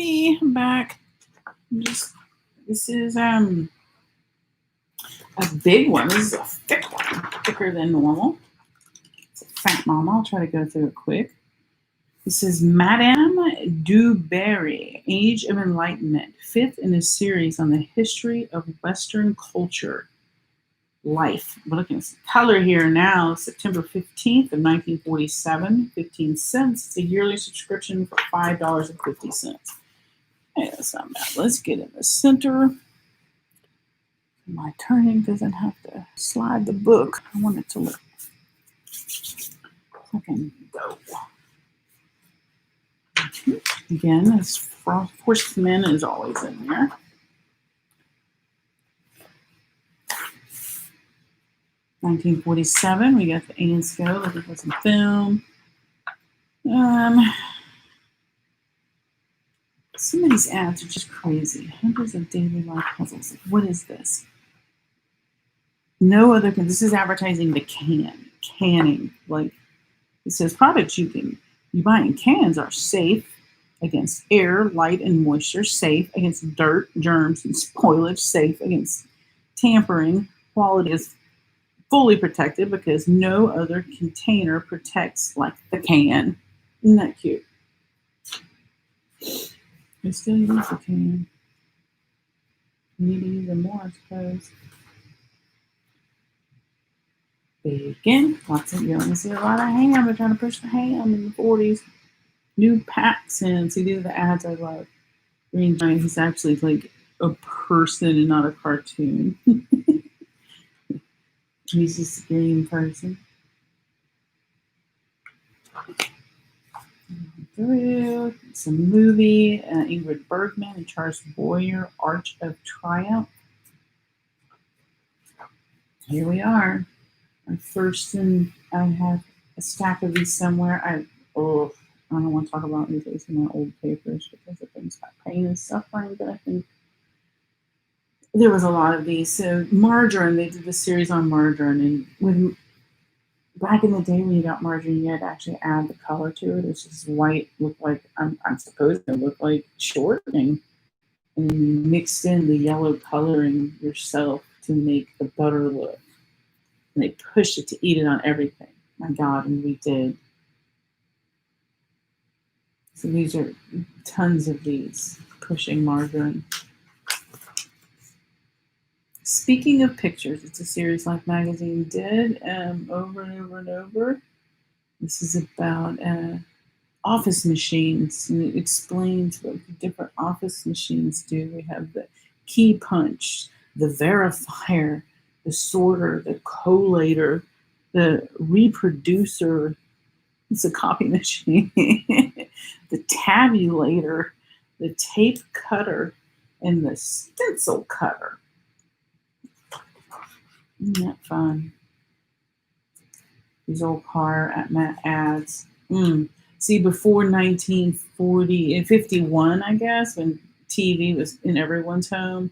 me. I'm back. This is a big one. This is a thick one, thicker than normal. It's a fat mama. I'll try to go through it quick. This is Madame du Barry, Age of Enlightenment, fifth in a series on the history of Western culture. Life. We're looking at the color here now, September 15th of 1947, 15 cents. It's a yearly subscription for $5.50. Hey, that's not bad. Let's get in the center. My turning doesn't have to slide the book. I want it to look. I can go. Again, this horseman is always in there. $1947, we got the Ansco, looking for some film. Some of these ads are just crazy. Hundreds of daily life puzzles. What is this? No other, this is advertising the canning. Like, it says products you buy in cans are safe against air, light, and moisture, safe against dirt, germs, and spoilage, safe against tampering. Quality is fully protected because no other container protects like the can. Isn't that cute? I still use the can. Need to use them more, I suppose. Bacon. Lots of, you're going to see a lot of ham. They're trying to push the ham in the 40s. New packs in. See, these are the ads I love. Green Giant, he's actually like a person and not a cartoon. He's just a green person. Through some movie, Ingrid Bergman and Charles Boyer, Arch of Triumph. Here we are. Our first, and I have a stack of these somewhere. I don't want to talk about these in my old papers because of things about pain and suffering, but I think there was a lot of these. So margarine, they did the series on margarine, and when back in the day when you got margarine, you had to actually add the color to it. It's just white, looked like I'm supposed to look like shortening, and you mixed in the yellow coloring yourself to make the butter look. And they pushed it to eat it on everything. My God, and we did. So these are tons of these pushing margarine. Speaking of pictures, it's a series Life magazine did over and over and over. This is about office machines, and it explains what the different office machines do. We have the key punch, the verifier, the sorter, the collator, the reproducer. It's a copy machine. The tabulator, the tape cutter, and the stencil cutter. Isn't that fun? These old car ads. See, before 1940 and 51, I guess, when TV was in everyone's home,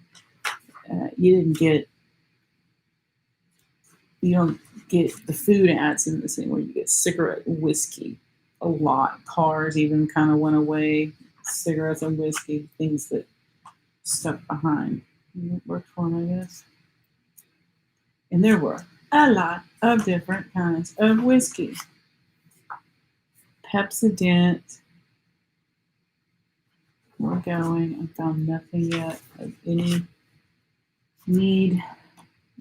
you don't get the food ads in the same way. You get cigarette and whiskey a lot. Cars even kind of went away. Cigarettes and whiskey, things that stuck behind. It worked for them, I guess. And there were a lot of different kinds of whiskey. Pepsodent. We're going. I found nothing yet of any need.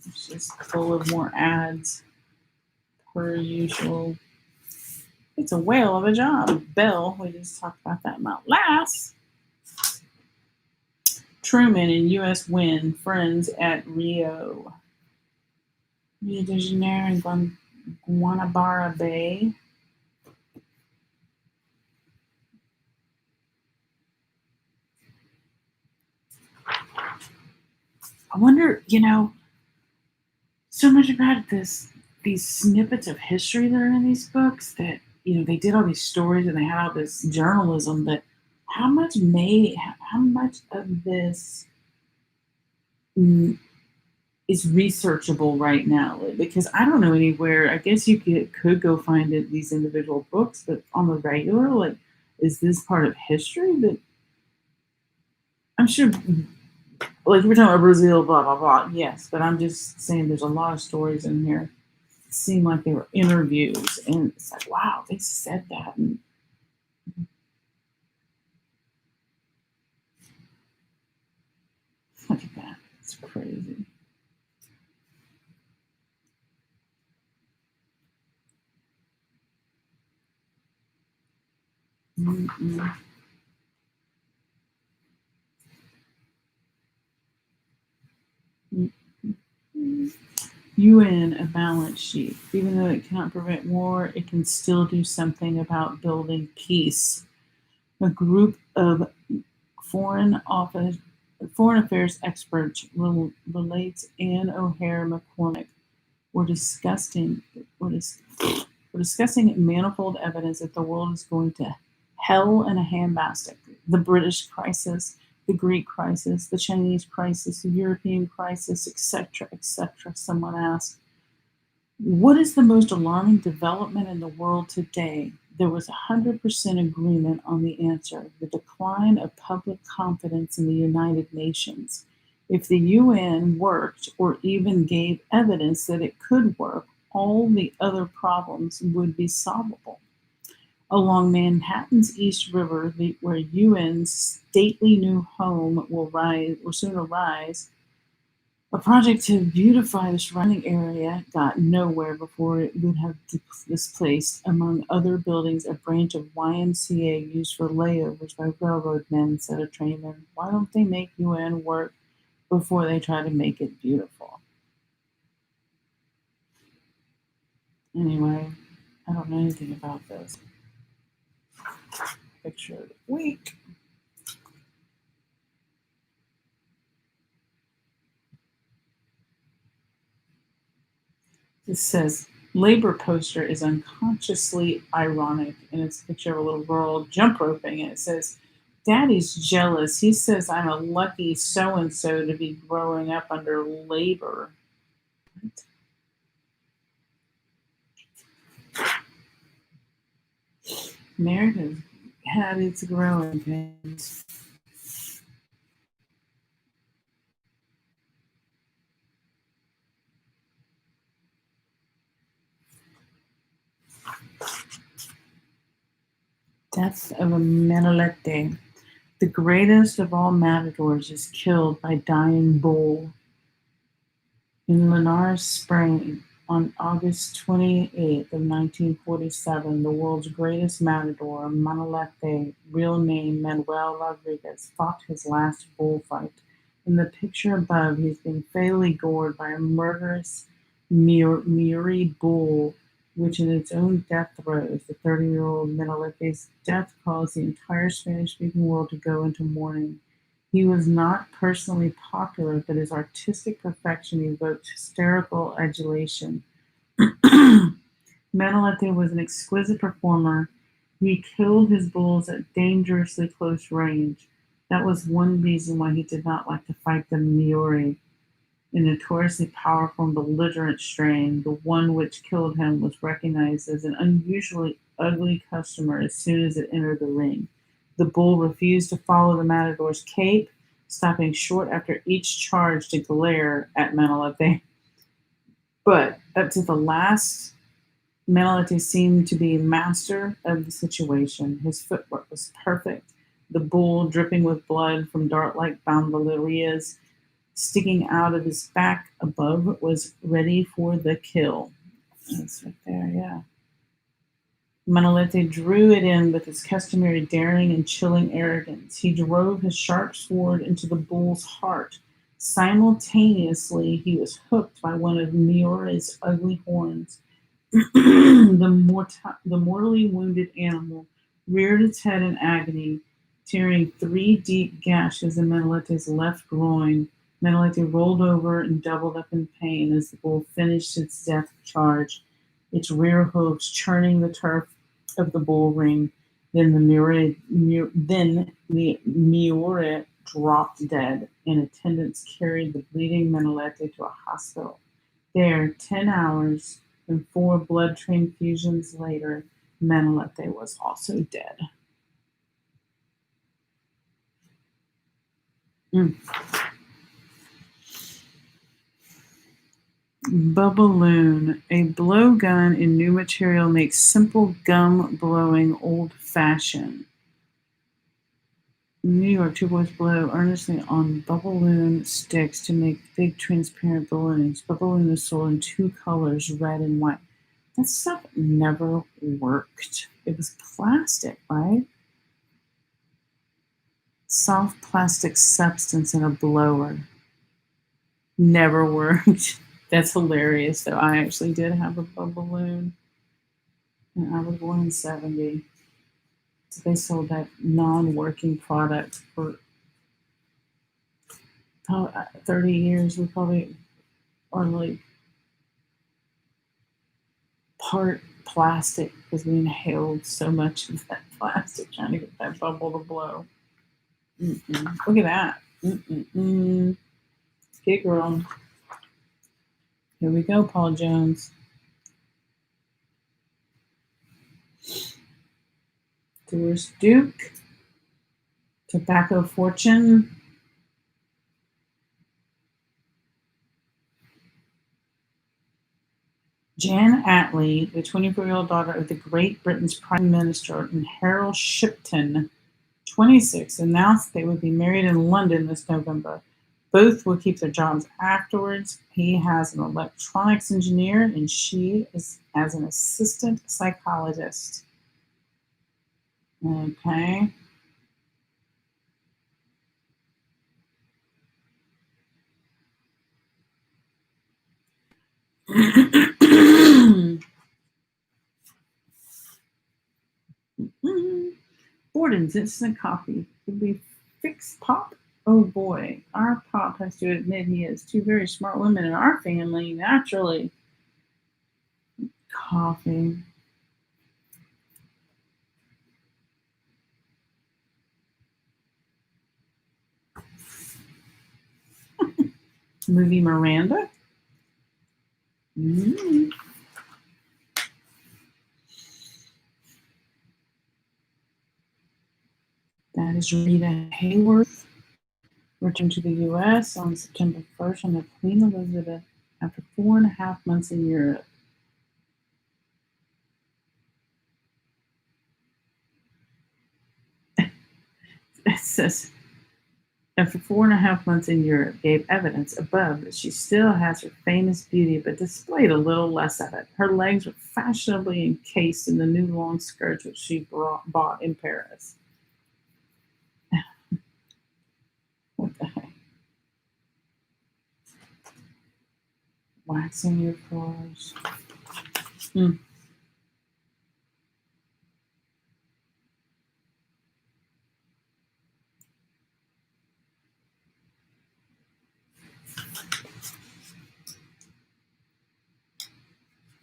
It's just full of more ads per usual. It's a whale of a job. Bell, we just talked about that amount last. Truman and U.S. Win, friends at Rio de Janeiro and Guanabara Bay. I wonder, so much about these snippets of history that are in these books that, they did all these stories and they had all this journalism, that how much of this is researchable right now? Because I don't know anywhere. I guess you could go find these individual books, but on the regular, is this part of history that I'm sure, like we're talking about Brazil, blah blah blah. Yes, but I'm just saying there's a lot of stories in here. It seemed like they were interviews, and it's like, wow, they said that, and look at that, it's crazy. Mm-mm. Mm-mm. UN, a balance sheet. Even though it cannot prevent war, it can still do something about building peace. A group of foreign office foreign affairs experts relates Anne O'Hare McCormick were discussing were, dis, were discussing manifold evidence that the world is going to hell in a handbasket. The British crisis, the Greek crisis, the Chinese crisis, the European crisis, etc., etc. Someone asked, what is the most alarming development in the world today? There was 100% agreement on the answer: the decline of public confidence in the United Nations. If the UN worked or even gave evidence that it could work, all the other problems would be solvable. Along Manhattan's East River, where UN's stately new home will soon arise, a project to beautify the surrounding area got nowhere before it would have displaced, among other buildings, a branch of YMCA used for layovers by railroad men, said a trainman. Why don't they make UN work before they try to make it beautiful? Anyway, I don't know anything about this. Picture of the week. It says Labor poster is unconsciously ironic, and it's a picture of a little girl jump roping, and it says, Daddy's jealous. He says I'm a lucky so and so to be growing up under labor. America's had its growing pains. Death of a Menelete. The greatest of all matadors is killed by dying bull. In Linares Spring, on August 28th, 1947, the world's greatest matador, Manolete, real name Manuel Rodriguez, fought his last bullfight. In the picture above, he's being fatally gored by a murderous Muri bull, which in its own death throes, the 30-year-old Manolete's death caused the entire Spanish-speaking world to go into mourning. He was not personally popular, but his artistic perfection evoked hysterical adulation. Manolete was an exquisite performer. He killed his bulls at dangerously close range. That was one reason why he did not like to fight the Maori, a notoriously powerful and belligerent strain. The one which killed him was recognized as an unusually ugly customer as soon as it entered the ring. The bull refused to follow the matador's cape, stopping short after each charge to glare at Manolete. But up to the last, Manolete seemed to be master of the situation. His footwork was perfect, the bull dripping with blood from dart-like bandoliers sticking out of his back above was ready for the kill. That's right there, yeah. Manolete drew it in with his customary daring and chilling arrogance. He drove his sharp sword into the bull's heart. Simultaneously, he was hooked by one of Miori's ugly horns. The mortally wounded animal reared its head in agony, tearing three deep gashes in Menolete's left groin. Menolete rolled over and doubled up in pain as the bull finished its death charge, its rear hooves churning the turf of the bull ring. Then the Miore dropped dead, and attendants carried the bleeding Menolete to a hospital. There, 10 hours and 4 blood transfusions later, Menolete was also dead. Mm. Bubballoon. A blowgun in new material makes simple gum blowing old fashioned. In New York, two boys blow earnestly on Bubballoon sticks to make big transparent balloons. Bubballoon is sold in two colors, red and white. That stuff never worked. It was plastic, right? Soft plastic substance in a blower. Never worked. That's hilarious, though. I actually did have a Bubballoon, and I was born in 70. So they sold that non-working product for about 30 years. We probably are like part plastic because we inhaled so much of that plastic trying to get that bubble to blow. Mm-mm. Look at that. Mm-mm-mm. Okay, girl. Here we go, Paul Jones. Doris Duke. Tobacco Fortune. Jan Attlee, the 24-year-old daughter of the Great Britain's Prime Minister, and Harold Shipton, 26, announced they would be married in London this November. Both will keep their jobs afterwards. He has an electronics engineer, and she is as an assistant psychologist. Okay. Borden's instant coffee. Could we fix Pop? Oh boy, our Pop has to admit he has two very smart women in our family, naturally. Coffee. Movie Miranda. Mm. That is Rita Hayworth. Returned to the U.S. on September 1st on the Queen Elizabeth after 4.5 months in Europe. It says, after 4.5 months in Europe, gave evidence above that she still has her famous beauty, but displayed a little less of it. Her legs were fashionably encased in the new long skirts which she bought in Paris. What the heck? Waxing your floors. Mm.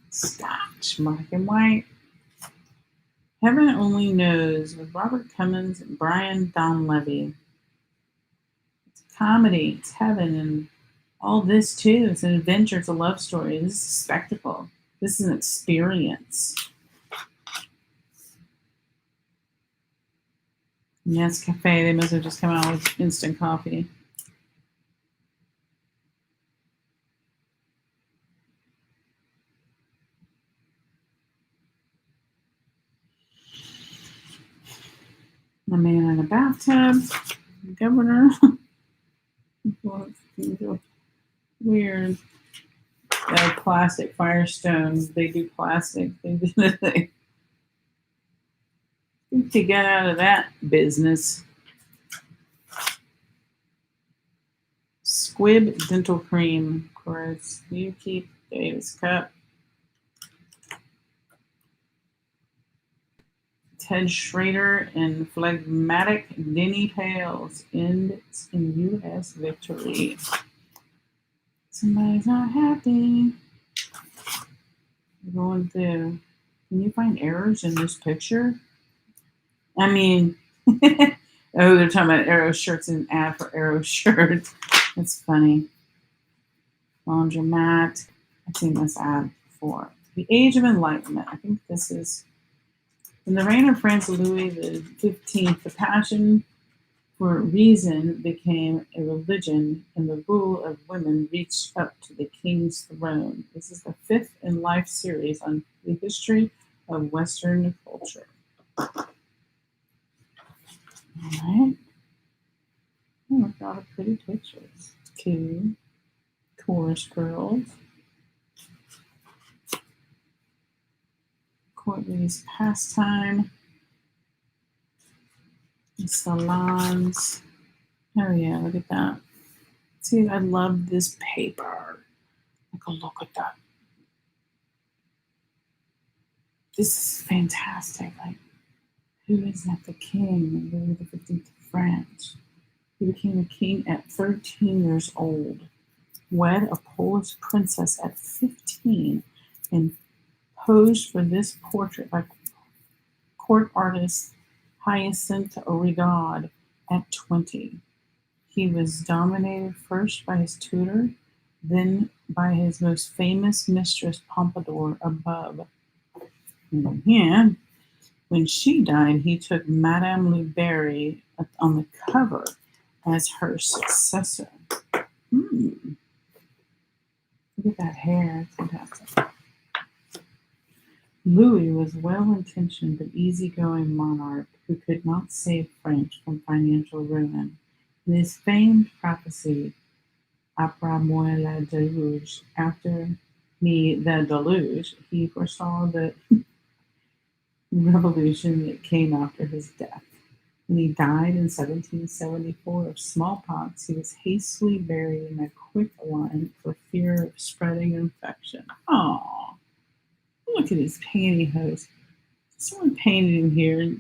Scotch, black and white. Heaven Only Knows with Robert Cummins and Brian Donlevy. It's a comedy. It's heaven and all this too. It's an adventure. It's a love story. This is a spectacle. This is an experience. Yes, Cafe. They must have just come out with instant coffee. A man in a bathtub. Governor. Weird. Plastic Firestones. They do plastic. They do they to get out of that business. Squib Dental Cream. Of course, you keep Davis Cup. Ted Schrader and Phlegmatic Denny Pales ends in U.S. victory. Somebody's not happy. Going through. Can you find errors in this picture? I mean, oh, they're talking about Arrow shirts and ad for Arrow shirts. That's funny. Laundromat. I've seen this ad before. The Age of Enlightenment. I think this is in the reign of Francis Louis the 15th. The passion for reason became a religion, and the rule of women reached up to the king's throne. This is the fifth in life series on the history of Western culture. All right. Oh, look at all the pretty pictures. Two chorus girls. Courtney's pastime. Salons. Oh yeah, look at that. See, I love this paper. Look at that. This is fantastic. Like, who is that? The king, Louis the 15th of France. He became a king at 13 years old, wed a Polish princess at 15, and posed for this portrait by court artist Hyacinthe Rigaud at 20. He was dominated first by his tutor, then by his most famous mistress Pompadour above. And when she died, he took Madame du Barry on the cover as her successor. Look at that hair. It's fantastic. Louis was well-intentioned but easy-going monarch who could not save France from financial ruin. In his famed prophecy, Après moi la deluge, after me the deluge, he foresaw the revolution that came after his death. When he died in 1774 of smallpox, he was hastily buried in a quicklime for fear of spreading infection. Aww. Look at his pantyhose. Someone painted him here.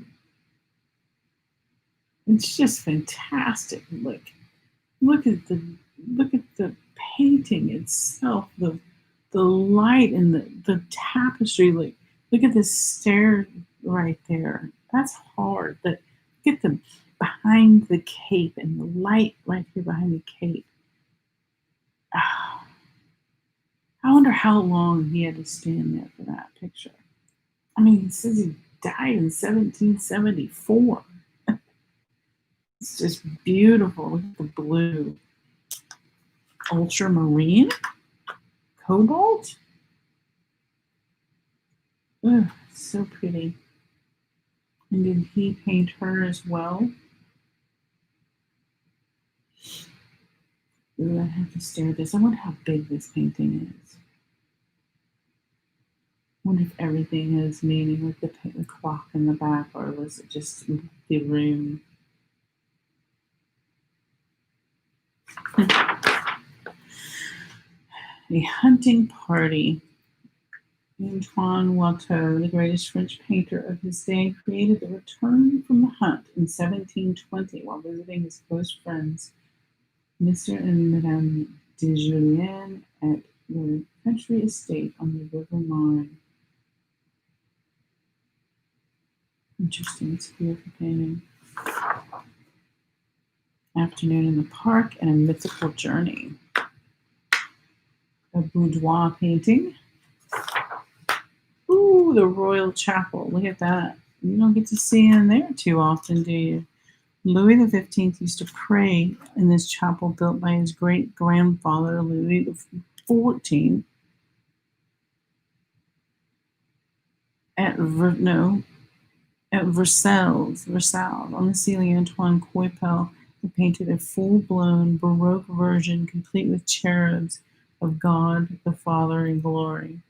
It's just fantastic. Look at the painting itself, the light and the tapestry. Look at this stair right there. That's hard. Look at the behind the cape and the light right here behind the cape. Ah, I wonder how long he had to stand there for that picture. I mean, it says he died in 1774. It's just beautiful. Look at the blue. Ultramarine? Cobalt? Ugh, so pretty. And did he paint her as well? Ooh, I have to stare at this. I wonder how big this painting is. I wonder if everything has meaning, like the clock in the back, or was it just the room? A hunting party. Antoine Watteau, the greatest French painter of his day, created The Return from the Hunt in 1720 while visiting his close friends, Mr. and Madame de Julien, at their country estate on the River Marne. Interesting, it's a beautiful painting. Afternoon in the park and a mythical journey. A boudoir painting. Ooh, the Royal Chapel. Look at that. You don't get to see in there too often, do you? Louis XV used to pray in this chapel built by his great-grandfather, Louis XIV, at Versailles. On the ceiling, Antoine Coipel had painted a full-blown Baroque version, complete with cherubs of God the Father in glory.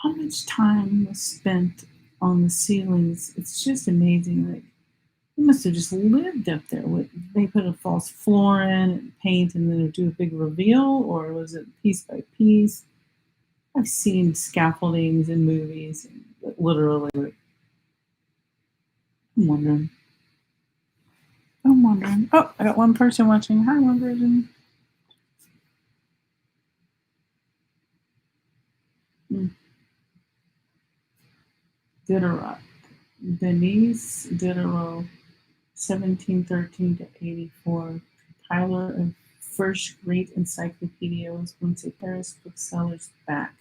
How much time was spent on the ceilings? It's just amazing. Like, they must have just lived up there. They put a false floor in and paint and then do a big reveal, or was it piece by piece? I've seen scaffoldings in movies, and literally. I'm wondering. Oh, I got one person watching. Hi, one person. Diderot. Denis Diderot, 1713 to 84, compiler of first great encyclopedia, was once a Paris bookseller's hack.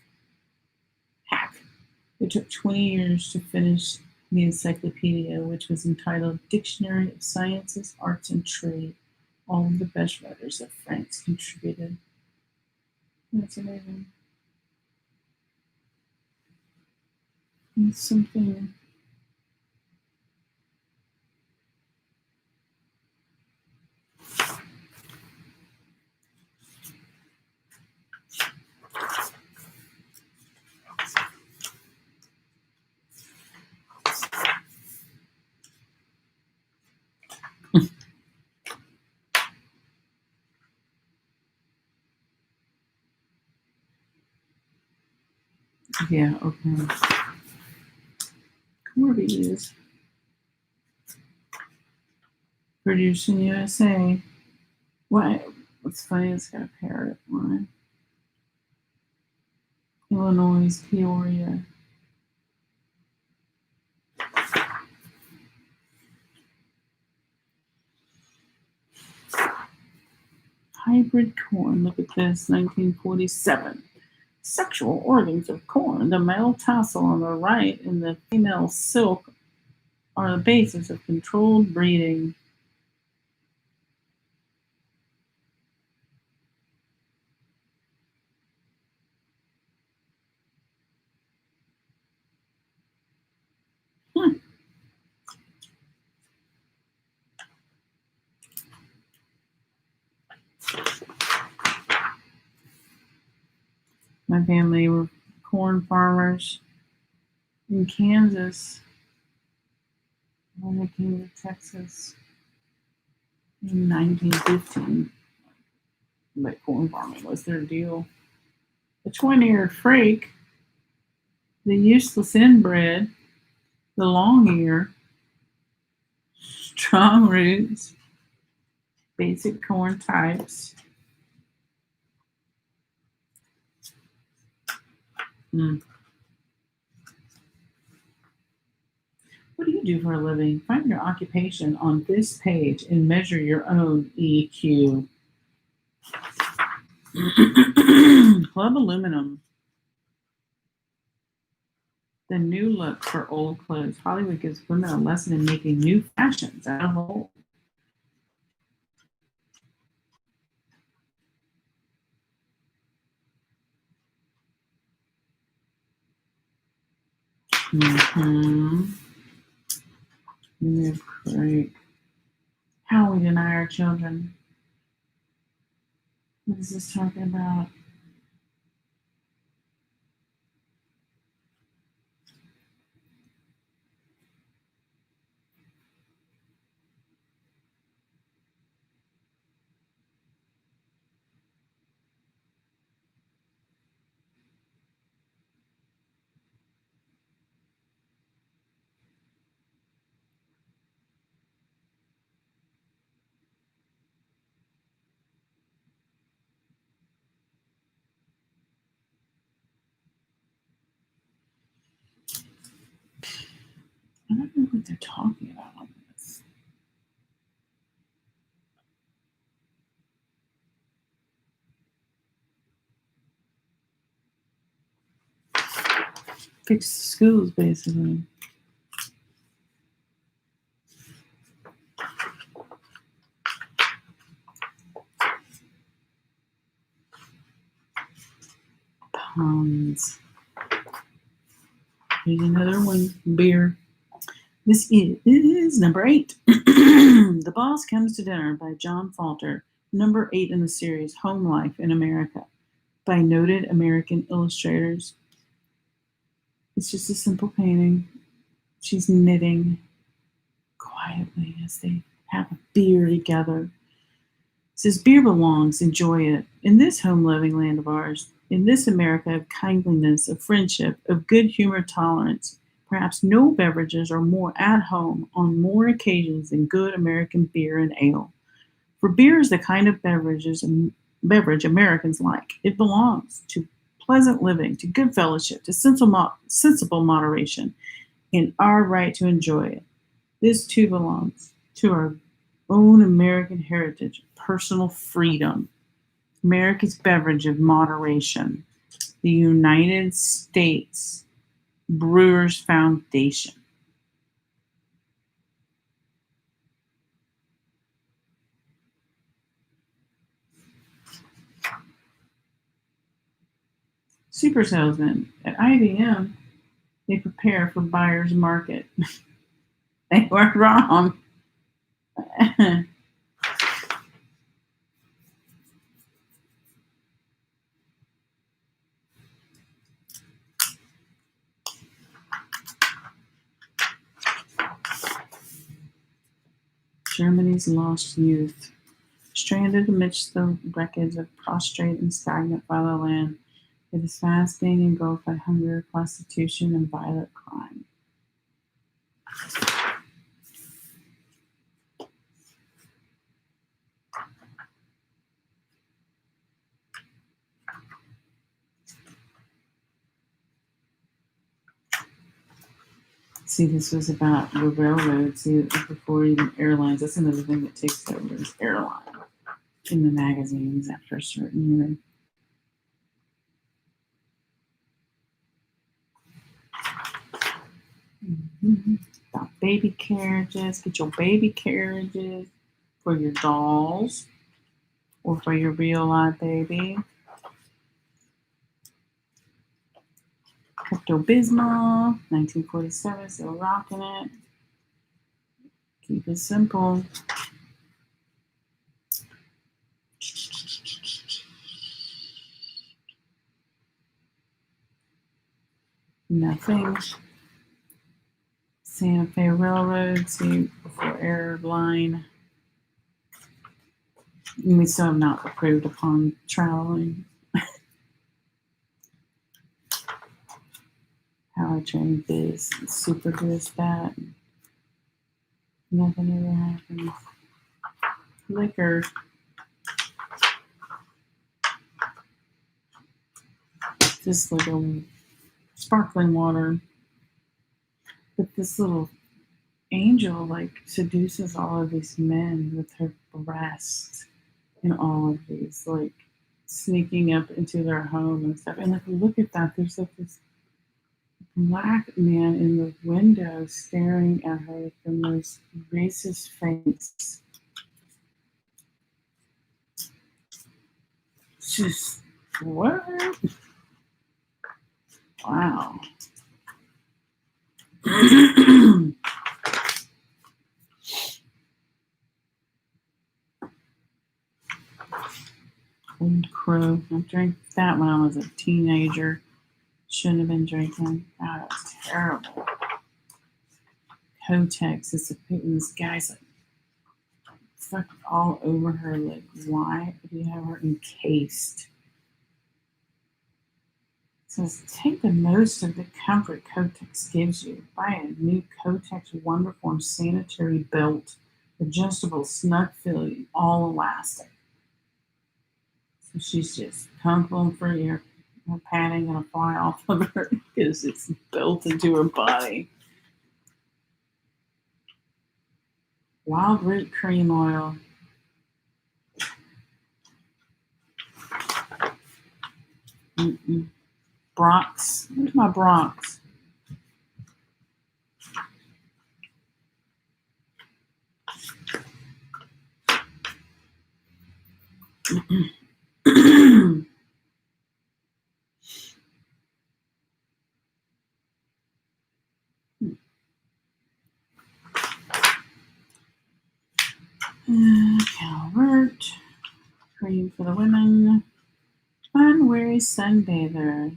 It took 20 years to finish the encyclopedia, which was entitled Dictionary of Sciences, Arts, and Trade. All of the best writers of France contributed. That's amazing. It's something. Yeah, okay. Corby's. Produced in USA. Why? What's funny, it's got a parrot line. Illinois, Peoria. Hybrid corn. Look at this, 1947. Sexual organs of corn. The male tassel on the right and the female silk are the basis of controlled breeding. Hmm. My family were corn farmers in Kansas when they came to Texas in 1915. But corn farming was their deal. The 20-eared frake, the useless inbred, the long ear, strong roots, basic corn types. Mm. What do you do for a living? Find your occupation on this page and measure your own EQ. Club aluminum. The new look for old clothes. Hollywood gives women a lesson in making new fashions out of old. Mm-hmm. New crate. How we deny our children. What is this talking about? I don't know what they're talking about on this. Fix the schools, basically. Ponds. Here's another one. Beer. This is number 8. The Boss Comes to Dinner by John Falter. Number 8 in the series Home Life in America by noted American illustrators. It's just a simple painting. She's knitting quietly as they have a beer together. It says, beer belongs, enjoy it. In this home loving land of ours, in this America of kindliness, of friendship, of good humor, tolerance, perhaps no beverages are more at home on more occasions than good American beer and ale. For beer is the kind of beverage Americans like. It belongs to pleasant living, to good fellowship, to sensible moderation, and our right to enjoy it. This too belongs to our own American heritage, personal freedom. America's beverage of moderation. The United States Brewers Foundation. Super salesman. At IBM, they prepare for buyer's market. They were wrong. Germany's lost youth. Stranded amidst the wreckage of prostrate and stagnant fatherland, it is fast being engulfed by hunger, prostitution, and violent crime. See, this was about the railroads. See, before even airlines. That's another thing that takes over is airline in the magazines after a certain year. Got baby carriages. Get your baby carriages for your dolls or for your real life baby. Pepto-Bismol, 1947, still rocking it. Keep it simple. Nothing. Santa Fe Railroad, see, before airline. We still have not approved upon traveling. How I train this, super this, that. Nothing ever happens. Liquor. Just like a sparkling water. But this little angel like seduces all of these men with her breasts and all of these, like sneaking up into their home and stuff. And like, look at that. There's like this black man in the window staring at her with the most racist face. Just what? Wow. Old Crow. I drank that when I was a teenager. Shouldn't have been drinking. God, that's terrible. Kotex is this guy's like fucking all over her. Like, why do you have her encased? It says, take the most of the comfort Kotex gives you. Buy a new Kotex Wonderform sanitary belt, adjustable, snug-fitting, all elastic. So she's just comfortable for your padding gonna fly off of her because it's built into her body. Wild root cream oil. Bronx. Where's my Bronx? Calvert. Cream for the women. Unwary sunbather.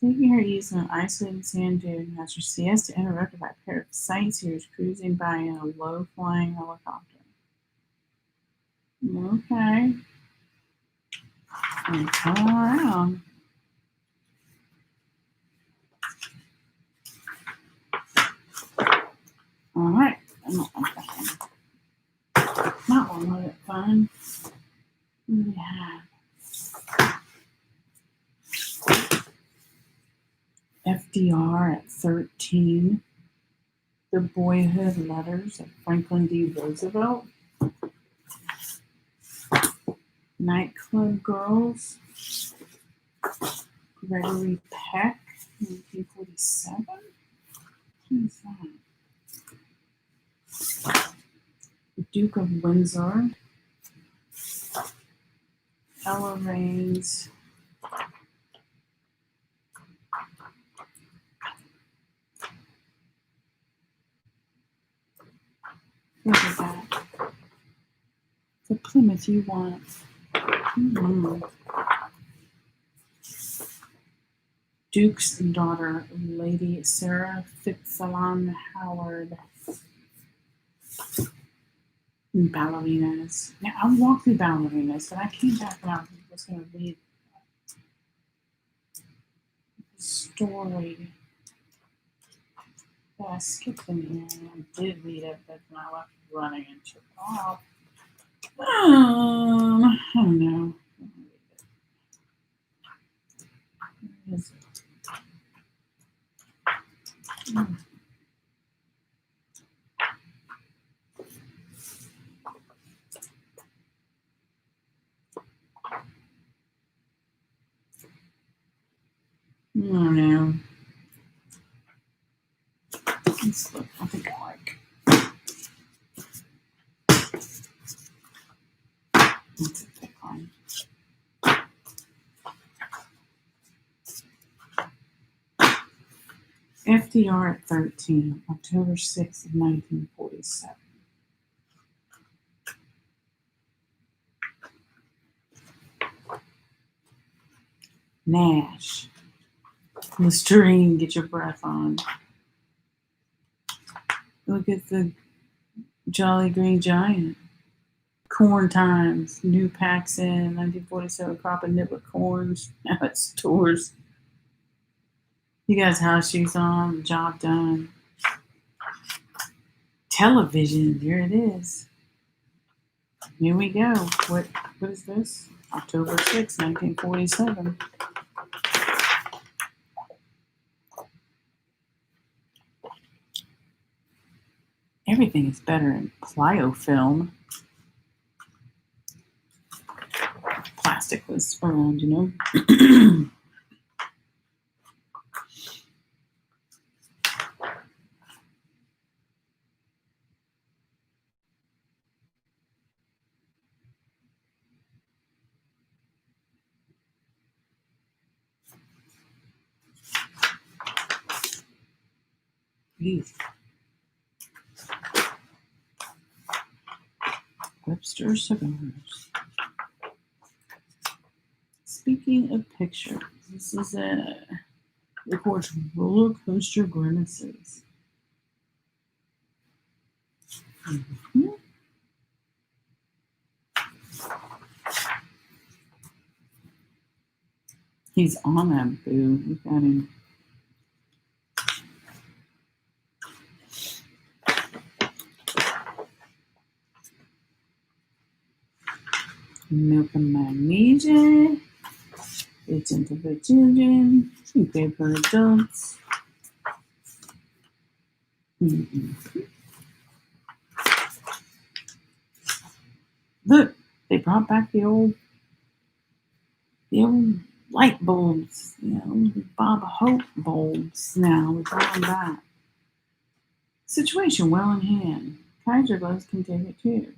Taking her ease on an isolated sand dune has her siesta interrupted by a pair of sightseers cruising by in a low-flying helicopter. Okay. And come around. All right. I'm not like that one. That one wasn't fun. What do we have? FDR at 13. The Boyhood Letters of Franklin D. Roosevelt. Nightclub Girls. Gregory Peck, 1947. Who is that? The Duke of Windsor. Ella Raines. Look at that. The Plymouth you want. Mm-hmm. Duke's daughter, Lady Sarah Fitzalan Howard. Ballerinas. Now, I walked through ballerinas, but I came back and I was going to read the story. But I skipped in here and I did read it, but then I left running and took it off. I don't know. Where is it? I don't know. Let's look. I think I like. What's it pick on? FDR at 13, October 6th of 1947. Nash. Listerine, get your breath on. Look at the Jolly Green Giant. Corn Times, new packs in 1947, crop of niblet corns. Now at stores. You guys house shoes on, job done. Television, here it is. Here we go. What is this? October 6, 1947. Everything is better in plyofilm. Plastic was around, you know. Beef. Webster cigars. Speaking of pictures, this is records roller coaster grimaces. Mm-hmm. He's on that boo. Look at him. Milk and magnesia. It's into the children. Okay, for adults. Mm-hmm. Look, they brought back the old light bulbs, you know, the Bob Hope bulbs now. We brought them back. Situation well in hand. Kaiser gloves can take it too.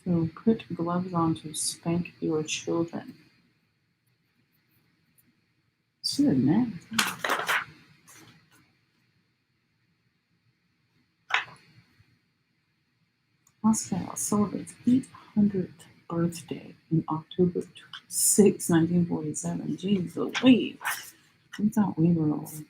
So put gloves on to spank your children. Should man. Moscow celebrates 800th birthday in October 6, 1947. Jeez Louise. We thought we were old.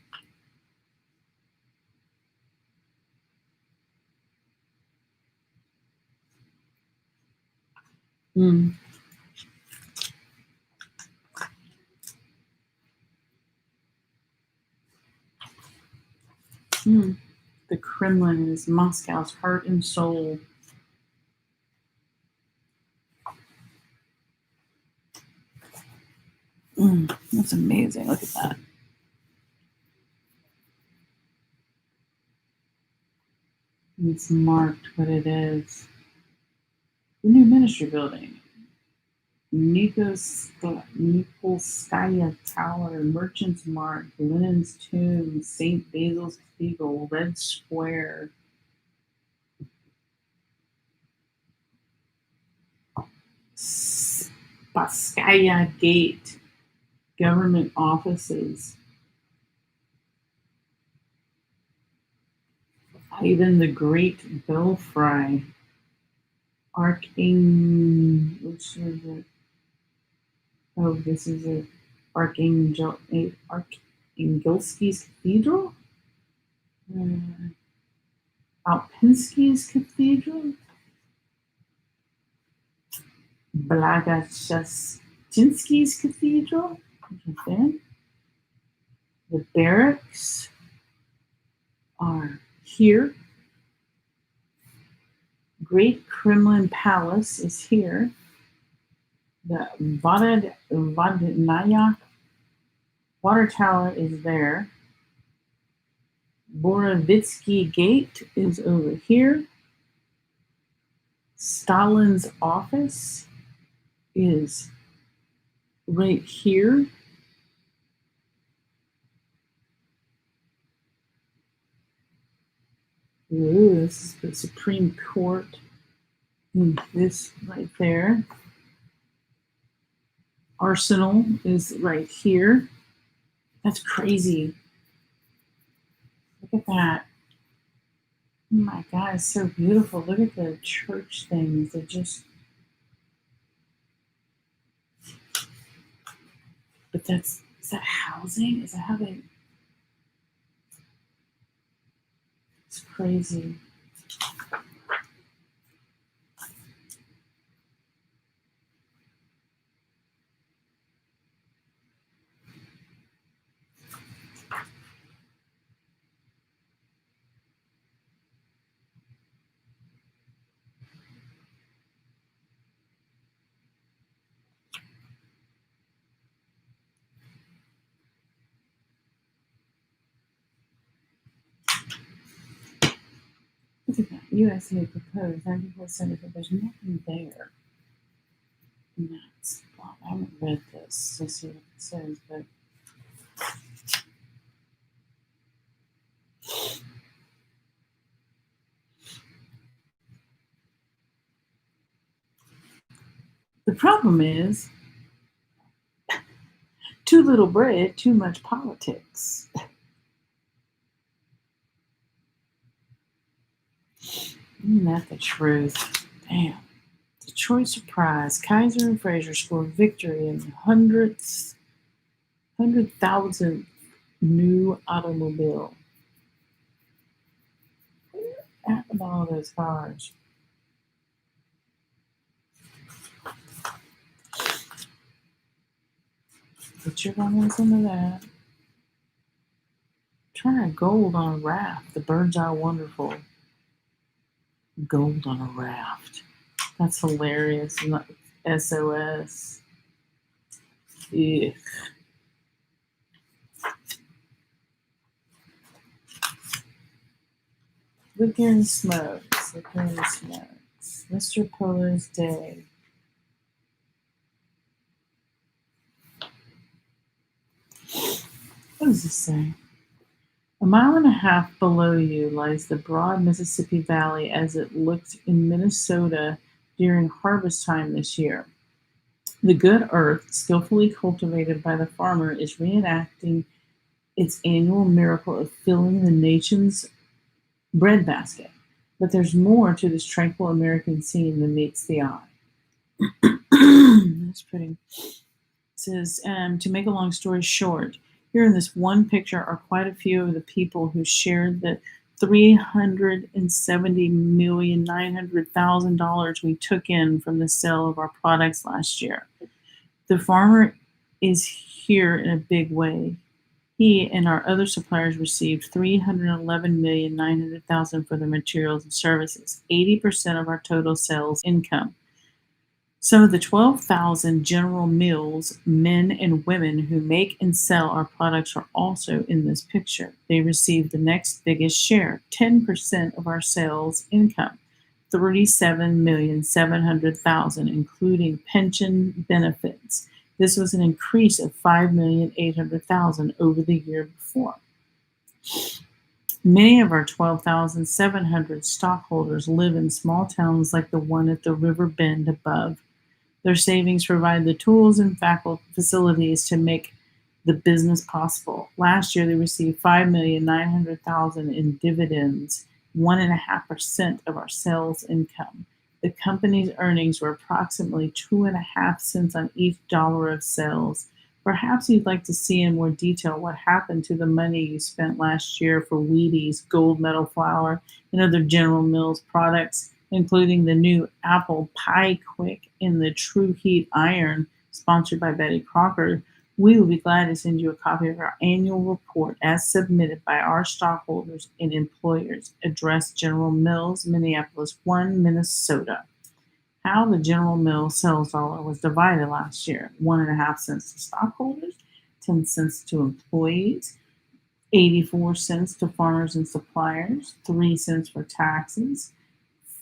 The Kremlin is Moscow's heart and soul. That's amazing. Look at that. It's marked what it is. The new ministry building. Nikolskaya Tower, Merchant's Mark, Lenin's Tomb, St. Basil's Cathedral, Red Square. Spasskaya Gate, government offices. Ivan the Great Belfry. Which is it? Oh, this is a Archangelski's Cathedral? Uh, Alpinski's Cathedral? Blagashestinsky's Cathedral? Okay. The barracks are here. Great Kremlin Palace is here. The Vodnaya Water Tower is there. Borovitsky Gate is over here. Stalin's office is right here. Ooh, this is the Supreme Court. This right there. Arsenal is right here. That's crazy. Look at that. Oh my God, it's so beautiful. Look at the church things. They're just. But is that housing? Is that how they. It's crazy. Look at that. USA proposed 94 but there's nothing there. And that's, well, I haven't read this to see what it says, but the problem is too little bread, too much politics. Isn't that the truth? Damn. Detroit surprise. Kaiser and Fraser score victory in the 100,000th new automobile. What happened to all those cars? Put your comments into that. Try gold on a raft. The Bird's Eye Wonderful. Gold on a raft. That's hilarious. SOS. Ugh. Liquor and smokes. Liquor and smokes. Mr. Polo's Day. What does this say? A mile and a half below you lies the broad Mississippi Valley as it looked in Minnesota during harvest time this year. The good earth, skillfully cultivated by the farmer, is reenacting its annual miracle of filling the nation's breadbasket. But there's more to this tranquil American scene than meets the eye. That's pretty. It says, to make a long story short, here in this one picture are quite a few of the people who shared the $370,900,000 we took in from the sale of our products last year. The farmer is here in a big way. He and our other suppliers received $311,900,000 for their materials and services, 80% of our total sales income. Some of the 12,000 General Mills men and women who make and sell our products are also in this picture. They received the next biggest share, 10% of our sales income, $37,700,000, including pension benefits. This was an increase of $5,800,000 over the year before. Many of our 12,700 stockholders live in small towns like the one at the river bend above. Their savings provide the tools and facilities to make the business possible. Last year, they received $5,900,000 in dividends 1.5% of our sales income. The company's earnings were approximately 2.5 cents on each dollar of sales. Perhaps you'd like to see in more detail what happened to the money you spent last year for Wheaties, Gold Medal flour, and other General Mills products, including the new Apple Pie Quick and the True Heat Iron, sponsored by Betty Crocker. We will be glad to send you a copy of our annual report as submitted by our stockholders and employers. Address General Mills, Minneapolis 1, Minnesota. How the General Mills sales dollar was divided last year: 1.5 cents to stockholders, 10 cents to employees, 84 cents to farmers and suppliers, 3 cents for taxes,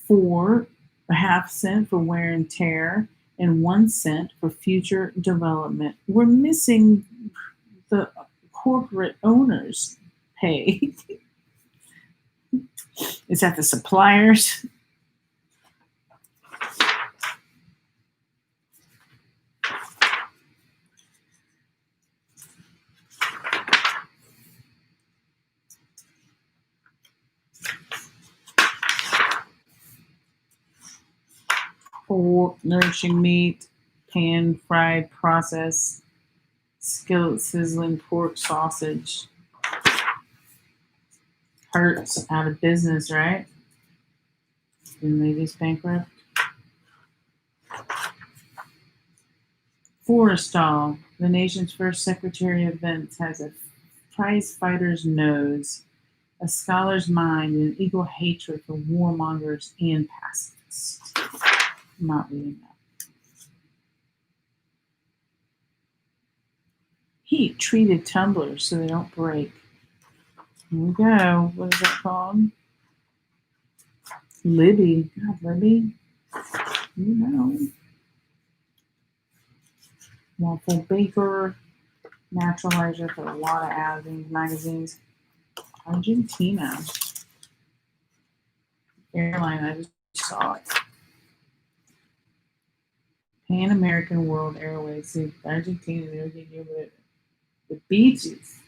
4.5 cents for wear and tear, and 1 cent for future development. We're missing the corporate owners' pay. Is that the suppliers? Pork, nourishing meat, pan fried, processed, skillet sizzling pork sausage. Hurts out of business, right? Didn't they just bankrupt? Forrestal, the nation's first Secretary of Defense, has a prize fighter's nose, a scholar's mind, and an equal hatred for warmongers and pacifists. I'm not reading that. Heat treated tumblers so they don't break. Here we go. What is that called? Libby. God, Libby. You know. Waffle Baker. Naturalizer for a lot of magazines. Argentina. Airline, I just saw it. Pan American World Airways. See, Argentina, they're getting you with the beaches.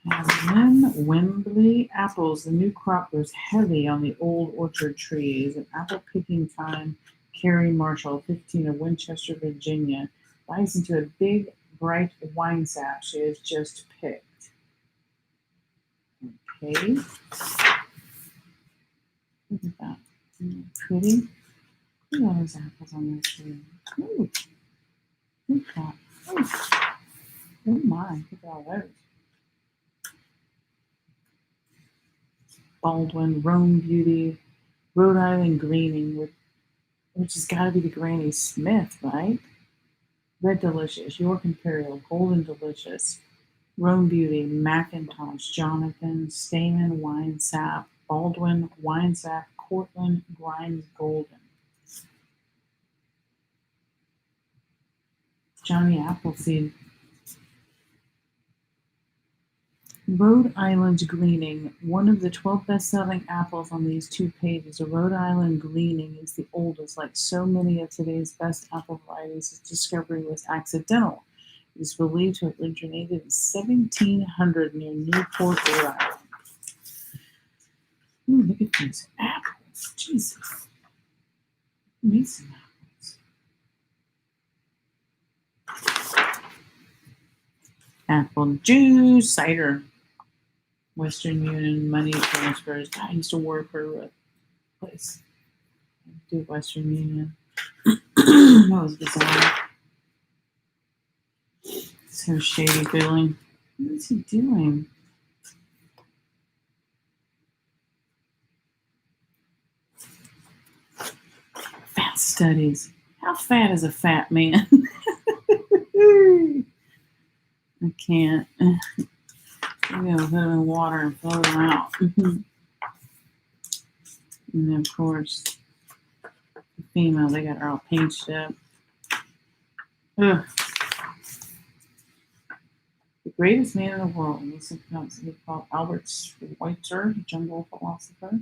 And then Wembley apples. The new crop goes heavy on the old orchard trees. An apple picking time. Carrie Marshall, 15 of Winchester, Virginia, bites into a big, bright wine sap she has just picked. Okay. Look at that. Isn't that pretty? Look at all those apples on this tree. Ooh. Look at that. Oh my, look at all those. Baldwin, Rome Beauty, Rhode Island Greening, which has got to be the Granny Smith, right? Red Delicious, York Imperial, Golden Delicious, Rome Beauty, Macintosh, Jonathan, Stamen, Wine Sap, Baldwin, Wine Sap, Cortland, Grimes, Golden. Johnny Appleseed. Rhode Island Greening. One of the 12 best-selling apples on these 2 pages. A Rhode Island Greening is the oldest. Like so many of today's best apple varieties, its discovery was accidental. It is believed to have originated in 1700 near Newport, Rhode Island. Ooh, look at these apples. Jesus. Me some apples. Apple juice, cider. Western Union money transfers. God, I used to work for a place. Do Western Union. That was bizarre. So shady feeling. What is he doing? Fat studies. How fat is a fat man? I can't. I'm going to put them in water and float them out. And then, of course, the female, they got her all pinched up. Ugh. The greatest man in the world. This is called Albert Schweitzer, jungle philosopher.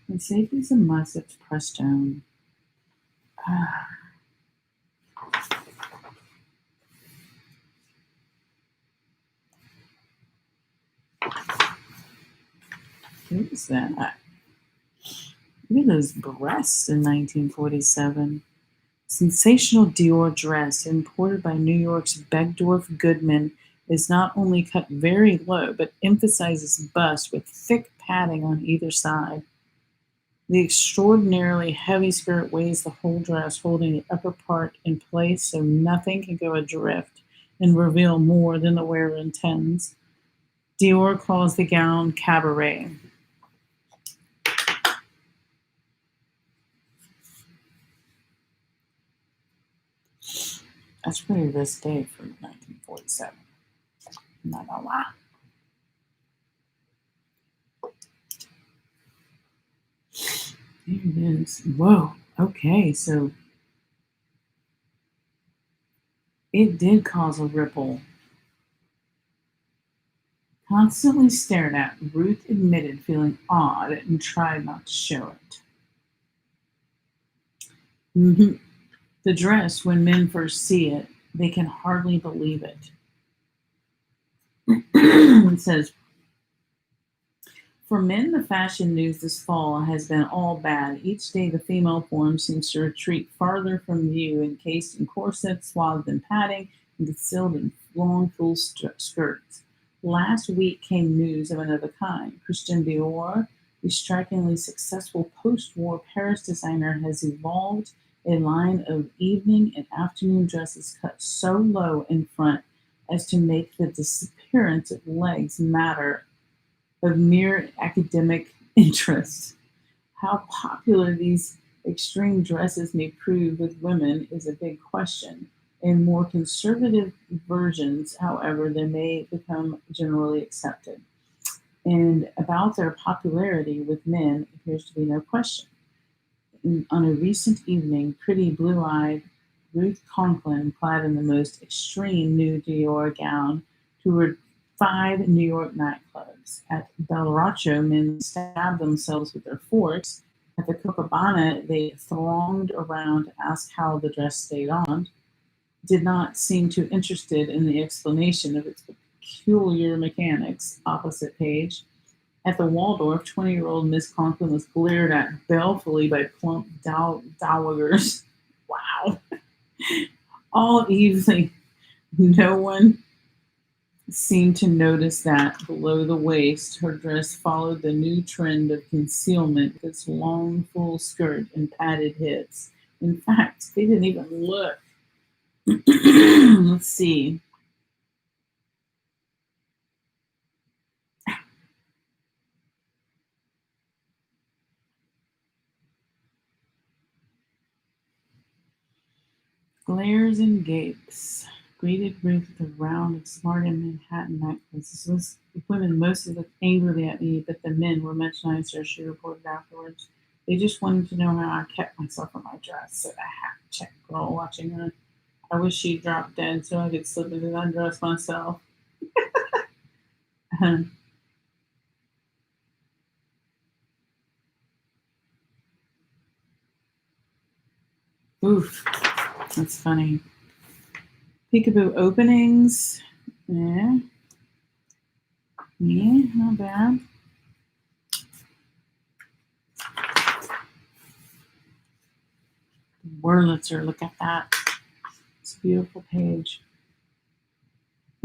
And safety is a must. It's Prestone. What is that? Look at those breasts in 1947. Sensational Dior dress imported by New York's Bergdorf Goodman is not only cut very low, but emphasizes bust with thick padding on either side. The extraordinarily heavy skirt weighs the whole dress, holding the upper part in place so nothing can go adrift and reveal more than the wearer intends. Dior calls the gown cabaret. That's pretty this day for 1947. I'm not gonna lie. There it is. Whoa. Okay, so it did cause a ripple. Constantly stared at, Ruth admitted feeling odd and tried not to show it. The dress, when men first see it, they can hardly believe it. It says, for men, the fashion news this fall has been all bad. Each day, the female form seems to retreat farther from view, encased in corsets, swathed in padding, and concealed in long, full skirts. Last week came news of another kind. Christian Dior, the strikingly successful post-war Paris designer, has evolved a line of evening and afternoon dresses cut so low in front as to make the disappearance of legs matter of mere academic interest. How popular these extreme dresses may prove with women is a big question. In more conservative versions, however, they may become generally accepted. And about their popularity with men appears to be no question. On a recent evening, pretty blue-eyed Ruth Conklin, clad in the most extreme new Dior gown, toured 5 New York nightclubs. At Bellroccio, men stabbed themselves with their forks. At the Copacabana, they thronged around to ask how the dress stayed on, did not seem too interested in the explanation of its peculiar mechanics. Opposite page. At the Waldorf, 20-year-old Miss Conklin was glared at balefully by plump dowagers. Wow. All evening, no one seemed to notice that below the waist, her dress followed the new trend of concealment with its long, full skirt and padded hips. In fact, they didn't even look. Let's see. Glares and gapes greeted Ruth with a round of smart in Manhattan nightclubs. The women mostly looked angrily at me, but the men were much nicer, she reported afterwards. They just wanted to know how I kept myself in my dress, said a half-checked girl watching her. I wish she'd dropped dead so I could slip into that dress myself. Oof, that's funny. Peekaboo openings. Yeah. Yeah, not bad. Wurlitzer, look at that. It's a beautiful page.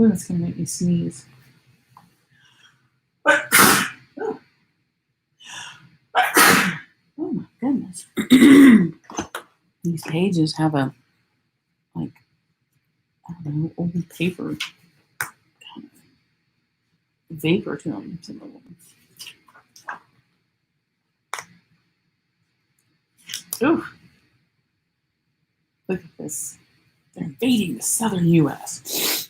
Ooh, that's going to make me sneeze. Oh, oh my goodness. These pages have a, like, I don't know, old paper kind of vapor to them. Some of them. Ooh. Look at this. They're invading the southern U.S.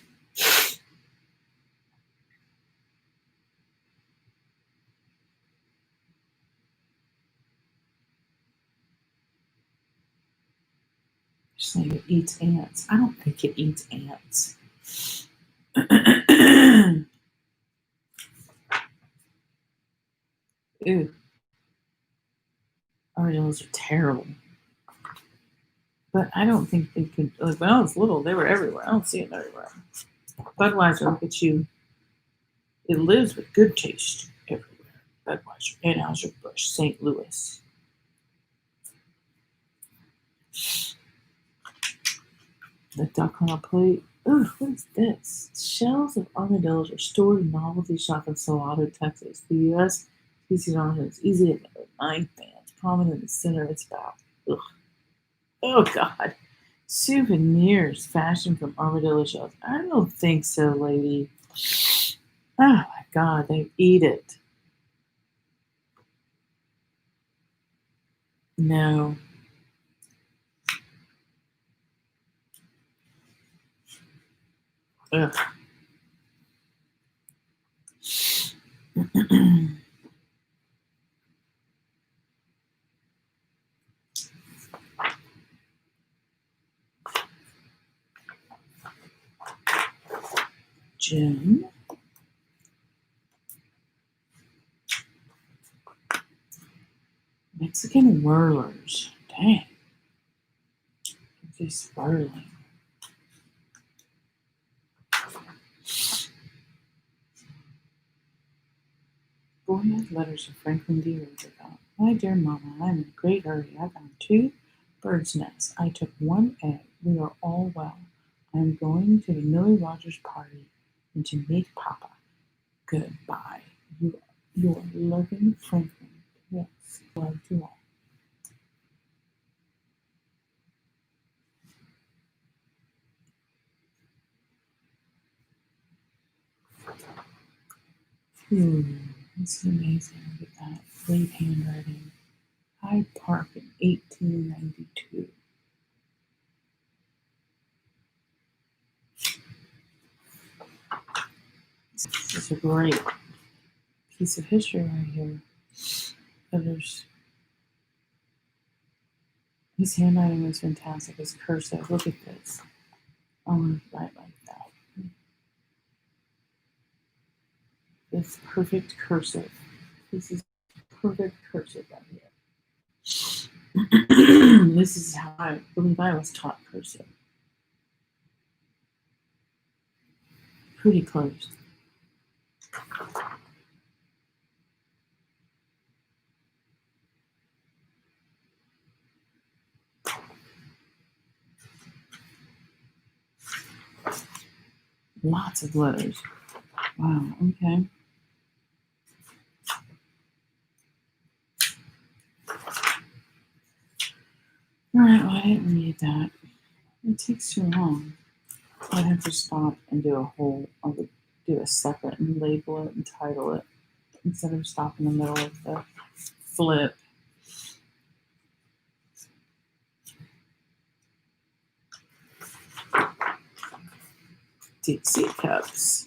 Just like it eats ants. I don't think it eats ants. Ew. Oh, those are terrible. But I don't think they could. Like when I was little, they were everywhere. I don't see it everywhere. Budweiser, look at you. It lives with good taste everywhere. Budweiser, Anheuser-Busch, St. Louis. The duck on a plate. Ugh, what is this? Shells of armadillos are stored in novelty shop in Salado, Texas. The U.S. species origin is easy to know. 9 bands, prominent in the center of its back. Ugh. Oh, God. Souvenirs fashioned from armadillo shells. I don't think so, lady. Oh, my God. They eat it. No. Ugh. Jim. Mexican whirlers. Dang. Just swirling. Boy had letters from Franklin D. Roosevelt. My dear Mama, I am in a great hurry. I found 2 birds' nests. I took 1 egg. We are all well. I am going to the Millie Rogers party and to meet Papa. Goodbye. Your loving Franklin. Yes, love to all. This is amazing. Look at that. Great handwriting. Hyde Park in 1892. This is a great piece of history right here. His handwriting was fantastic. His cursive. Look at this. I want to write like that. It's perfect cursive. This is perfect cursive right here. This is how I believe I was taught cursive. Pretty close. Lots of letters. Wow, okay. Alright, well, I didn't read that. It takes too long. I'd have to stop and I would do a separate and label it and title it instead of stop in the middle of the flip. Dixie cups.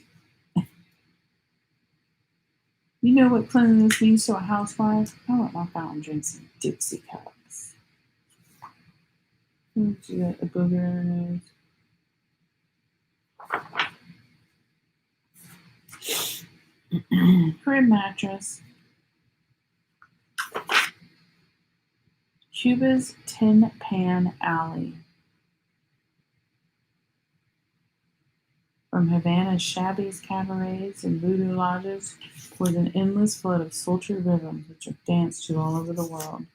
You know what cleanliness means to a housewife? I want my fountain drinks in Dixie cups. You got a booger in her nose. Crib mattress. Cuba's Tin Pan Alley. From Havana's shabbiest cabarets and voodoo lodges with an endless flood of sultry rhythms which are danced to all over the world.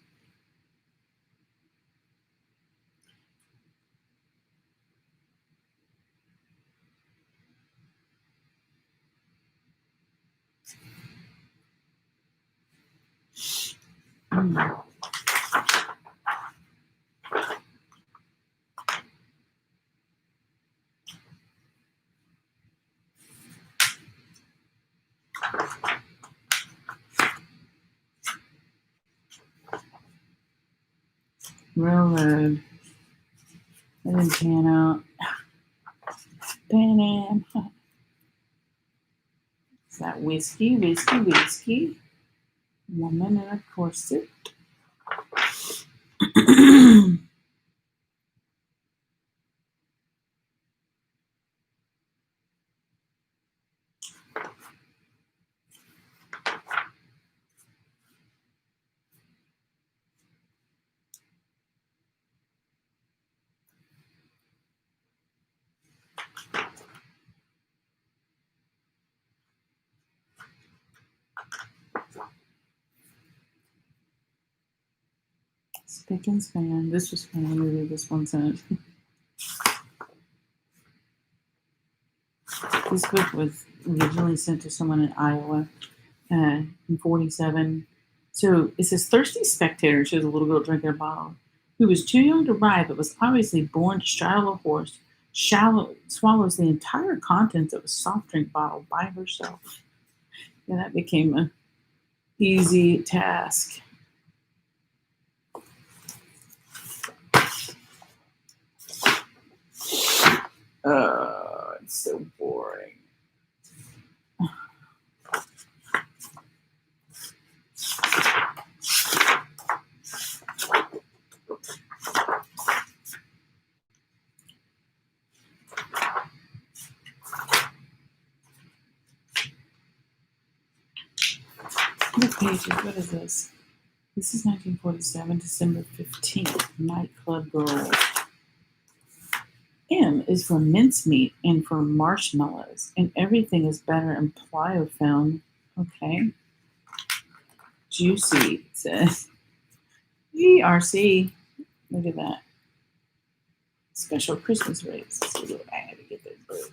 Railroad. That didn't pan out. Pan Am. Is that whiskey? Woman in a corset. Spick and span. This was funny. Let me read this one sentence. This book was originally sent to someone in Iowa in 47. So it says, thirsty spectator shows a little girl drinking a bottle who was too young to ride but was obviously born to straddle a horse, swallows the entire contents of a soft drink bottle by herself. And that became an easy task. It's so boring. What pages? What is this? This is 1947, December 15th. Nightclub Girl. M is for mincemeat and for marshmallows, and everything is better in plyo film. Okay. Juicy, it says. ERC. Look at that. Special Christmas rates. So I had to get this book.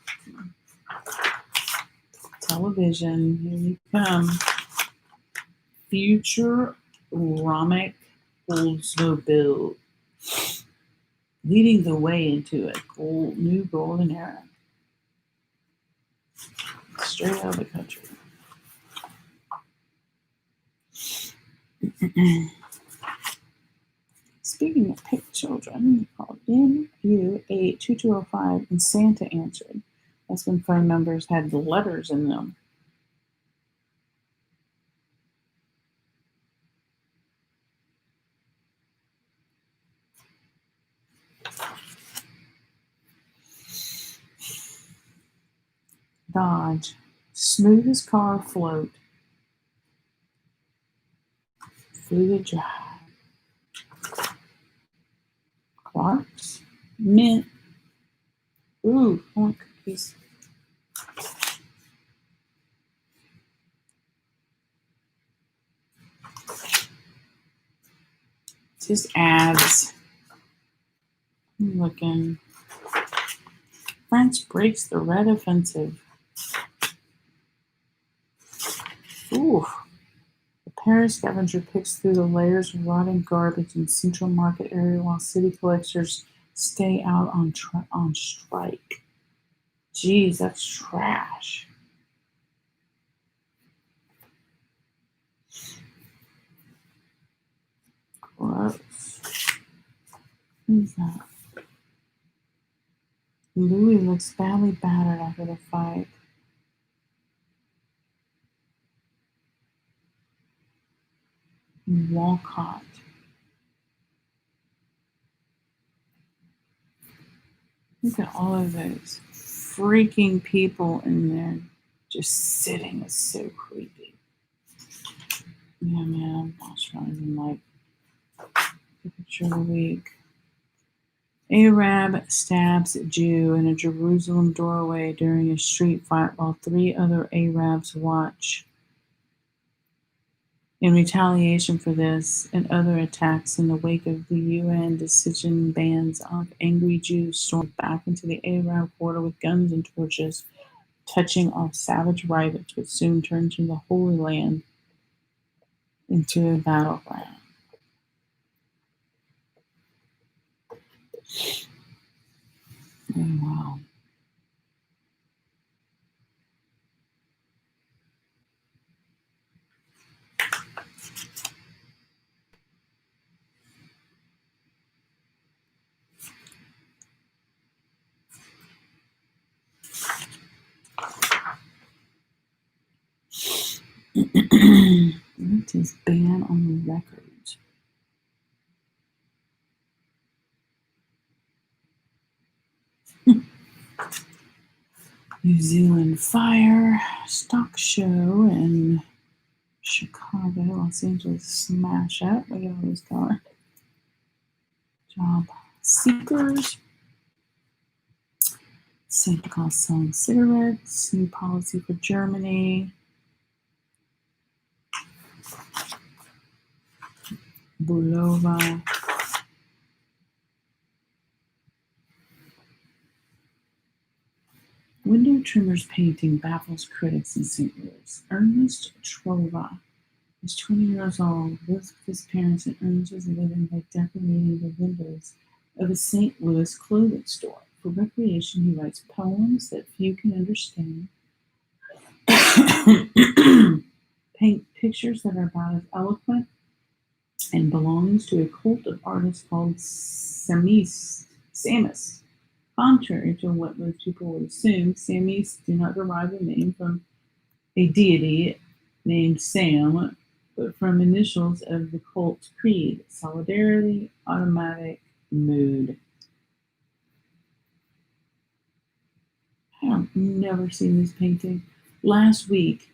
Television. Here you come. Futuramic Oldsmobile. Leading the way into a new golden era. Straight out of the country. Speaking of pick children, we called MU82205 and Santa answered. That's when phone numbers had letters in them. Dodge. Smoothest car afloat. Fluid drive. Clark's. Mint. Ooh, I want cookies. It's just ads. I'm looking. France breaks the red offensive. Ooh. The Paris scavenger picks through the layers of rotting garbage in Central Market area while city collectors stay out on strike. Geez, that's trash. Gross. Who's that? Louis looks badly battered after the fight. Walcott. Look at all of those freaking people in there just sitting. It's so creepy. Yeah, man, I'm not even like the picture of the week. Arab stabs Jew in a Jerusalem doorway during a street fight while 3 other Arabs watch. In retaliation for this and other attacks in the wake of the UN decision, bands of angry Jews stormed back into the Arab quarter with guns and torches, touching off savage riots, which soon turned to the Holy Land into a battleground. Oh, wow. What is ban on records? New Zealand fire, stock show in Chicago, Los Angeles smash up. Look at all those cars. Job seekers. Santa Claus selling cigarettes. New policy for Germany. Bulova. Window trimmer's painting baffles critics in St. Louis. Ernest Trova is 20 years old, lives with his parents, and earns his living by decorating the windows of a St. Louis clothing store. For recreation, he writes poems that few can understand, paint pictures that are about as eloquent, and belongs to a cult of artists called Samists. Contrary to what most people would assume, Samists do not derive a name from a deity named Sam, but from initials of the cult's creed: solidarity, automatic, mood. I've never seen this painting. Last week,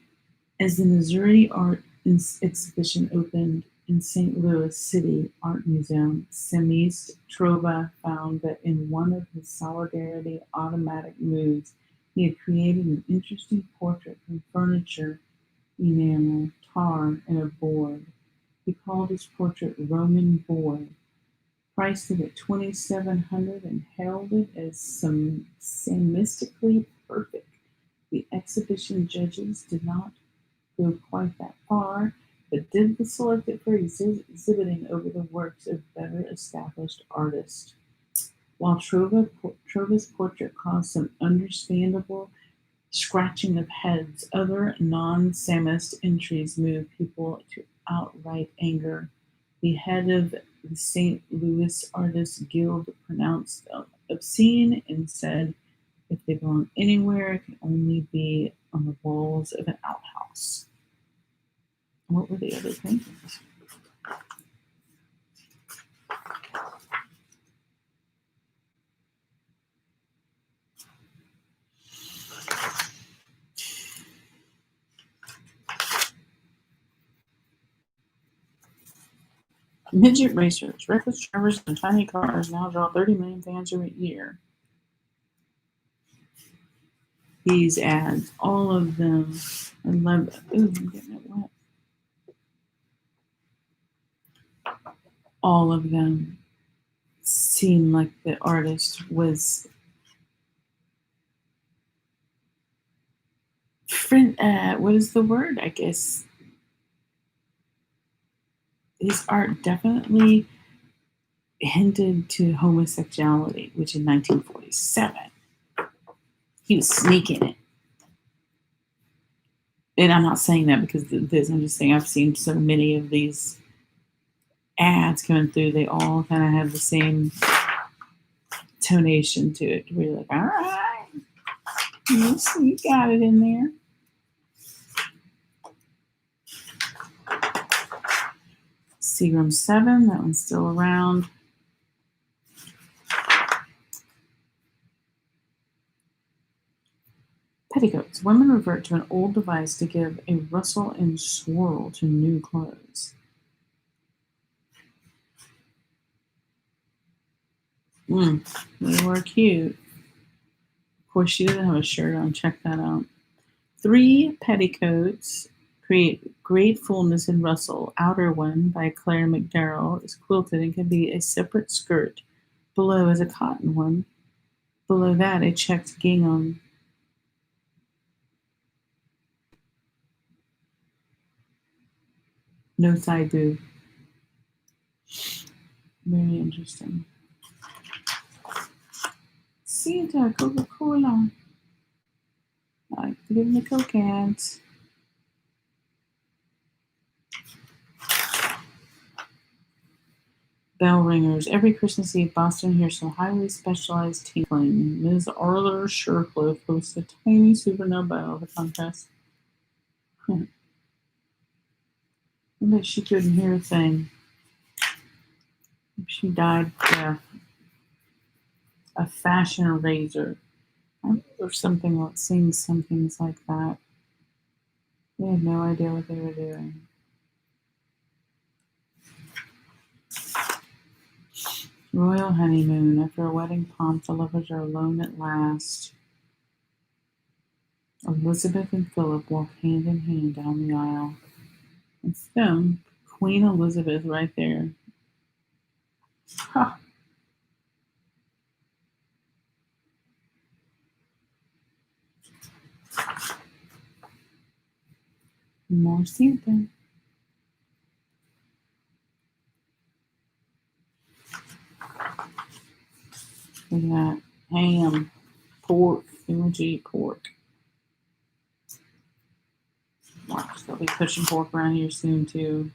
as the Missouri Art Exhibition opened in St. Louis City Art Museum, Semiste Trova found that in one of his solidarity automatic moods, he had created an interesting portrait from furniture, enamel, tar, and a board. He called his portrait Roman Boy, priced it at $2,700, and hailed it as some samistically perfect. The exhibition judges did not go quite that far, but did select it for exhibiting over the works of better established artists. While Trova's portrait caused some understandable scratching of heads, other non-Samist entries moved people to outright anger. The head of the St. Louis Artists Guild pronounced them obscene and said if they belong anywhere, it can only be on the walls of an outhouse. What were the other paintings? Midget racers, reckless drivers, and tiny cars now draw 30 million fans every year. These ads, all of them, I love it. Ooh, I'm getting it wet. All of them seem like the artist was what is the word? I guess his art definitely hinted to homosexuality, which in 1947 he was sneaking it. And I'm not saying that because of this. I'm just saying I've seen so many of these ads coming through. They all kind of have the same tonation to it. Where you're like, all right, you got it in there. Seagram 7, that one's still around. Petticoats. Women revert to an old device to give a rustle and swirl to new clothes. They were cute. Of course, she doesn't have a shirt on. Check that out. 3 petticoats create great fullness and rustle. Outer one by Claire McDarrell is quilted and can be a separate skirt. Below is a cotton one. Below that, a checked gingham. No thigh boob. Very interesting. Santa Coca-Cola. I like to give me Coke ads. Bell ringers. Every Christmas Eve, Boston hears some highly specialized tinkling. Ms. Arler Shercliffe hosts a tiny souvenir bell of the contest. I bet she couldn't hear a thing. She died deaf. A fashion razor. Or something that sings some things like that. They had no idea what they were doing. Royal honeymoon. After a wedding pomp, the lovers are alone at last. Elizabeth and Philip walk hand in hand down the aisle. It's them. Queen Elizabeth right there. Huh. I More something. Look at that. Ham, pork. You want to eat pork. Watch, they'll be pushing pork around here soon, too.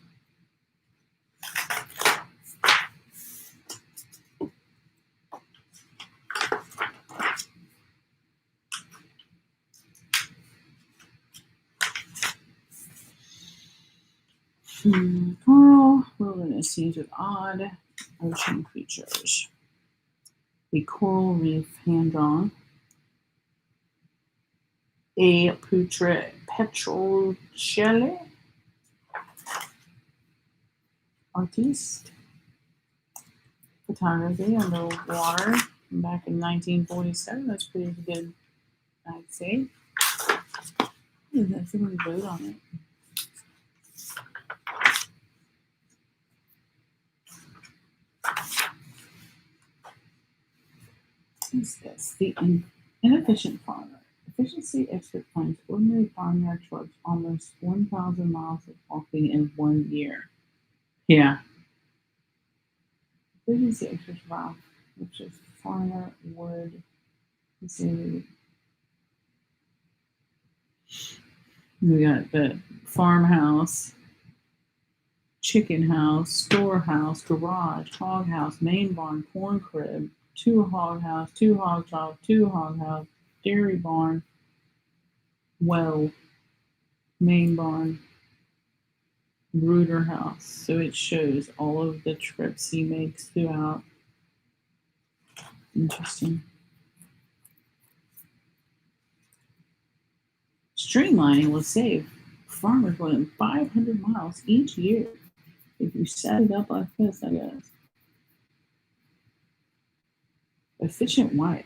Coral wilderness scenes with odd ocean creatures. A coral reef hand-drawn. A petrocelli artiste. Photography underwater back in 1947. That's pretty good, I'd say. There's somebody wrote on it. What's this? The inefficient farmer. Efficiency expert finds ordinary farmyard trucks almost 1,000 miles of walking in 1 year. Yeah. Efficiency expert, wow. Which is farmer would see. We got the farmhouse, chicken house, storehouse, garage, hog house, main barn, corn crib, 2 hog house, 2 hog trough, 2 hog house, dairy barn, well, main barn, brooder house. So it shows all of the trips he makes throughout. Interesting. Streamlining will save farmers more than 500 miles each year if you set it up like this, I guess. Efficient wife.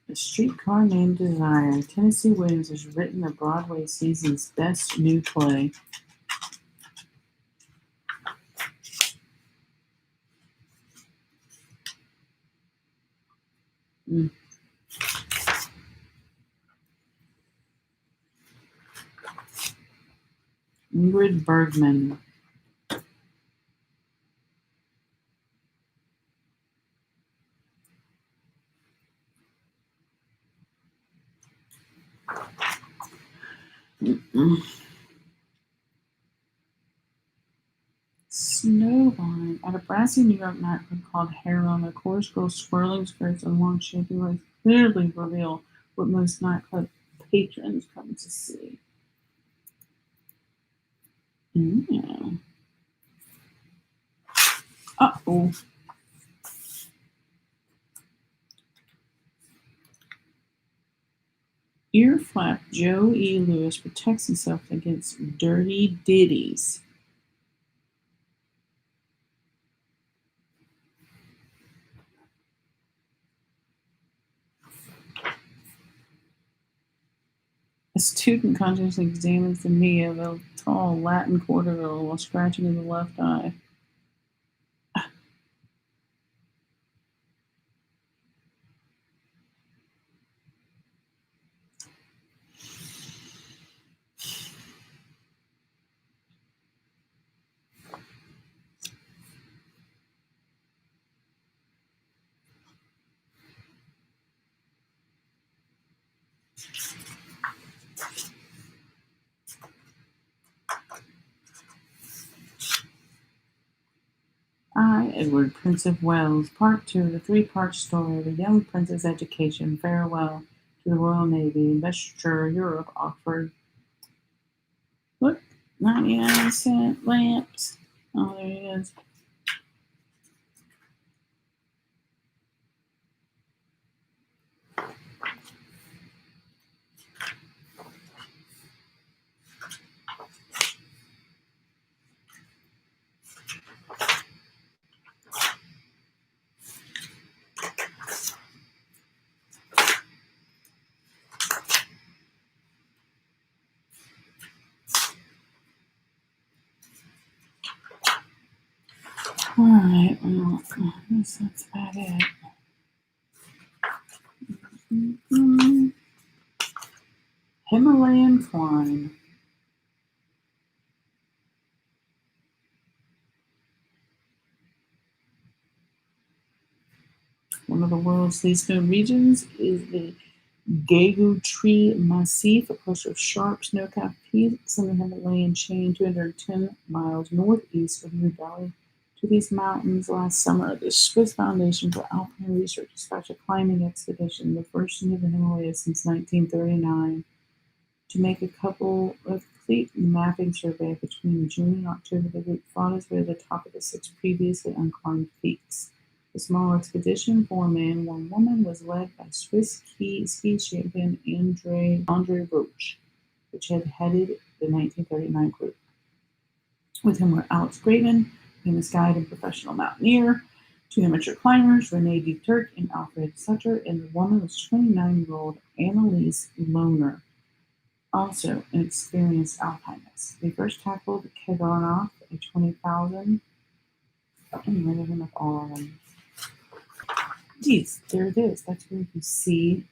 A Streetcar Named Desire. Tennessee Williams has written the Broadway season's best new play. Ingrid Bergman. Snowvine. At a brassy New York nightclub called Harlem, a chorus girl's swirling skirts and long shapy legs clearly reveal what most nightclub patrons come to see. Uh-oh. Ear flap Joe E. Lewis protects himself against dirty ditties. A student consciously examines the knee of a tall Latin quarter girl while scratching in the left eye. I, Edward, Prince of Wales, Part 2, the 3-part story of a young prince's education, farewell to the Royal Navy, investiture, Europe, Oxford. Look, 99-cent lamps. Oh, there he is. Alright, well, I guess that's about it. Himalayan climb. One of the world's least known regions is the Gangotri Massif, a cluster of sharp snow-capped peaks in the Himalayan chain 210 miles northeast of New Delhi. To these mountains last summer, the Swiss Foundation for Alpine Research dispatched a climbing expedition, the first into the Himalayas since 1939, to make a complete mapping survey between June and October. The group fought its way to the top of the 6 previously unclimbed peaks. The small expedition, 4 men, 1 woman, was led by Swiss ski champion Andre Roche, which had headed the 1939 group. With him were Alex Graydon, famous guide and professional mountaineer, 2 amateur climbers, Rene Duturk and Alfred Sutter, and the woman was 29-year-old Anneliese Lohner, also an experienced alpinist. They first tackled Kedarnath, a 20,000. Anyway, they're enough all of them. Geez, there it is. That's where you see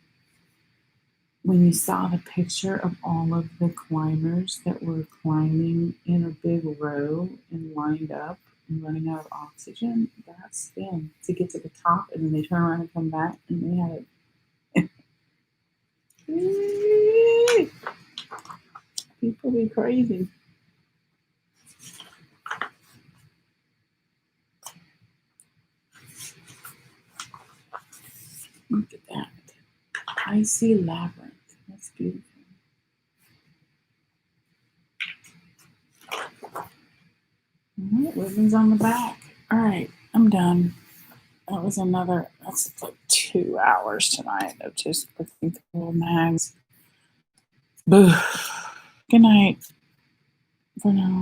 when you saw the picture of all of the climbers that were climbing in a big row and lined up and running out of oxygen. That's them to get to the top, and then they turn around and come back, and they had it. People be crazy. Look at that. Icy labyrinth. That's beautiful. All right, ribbons on the back. All right, I'm done. That's like 2 hours tonight of just looking through little mags. Boo. Good night for now.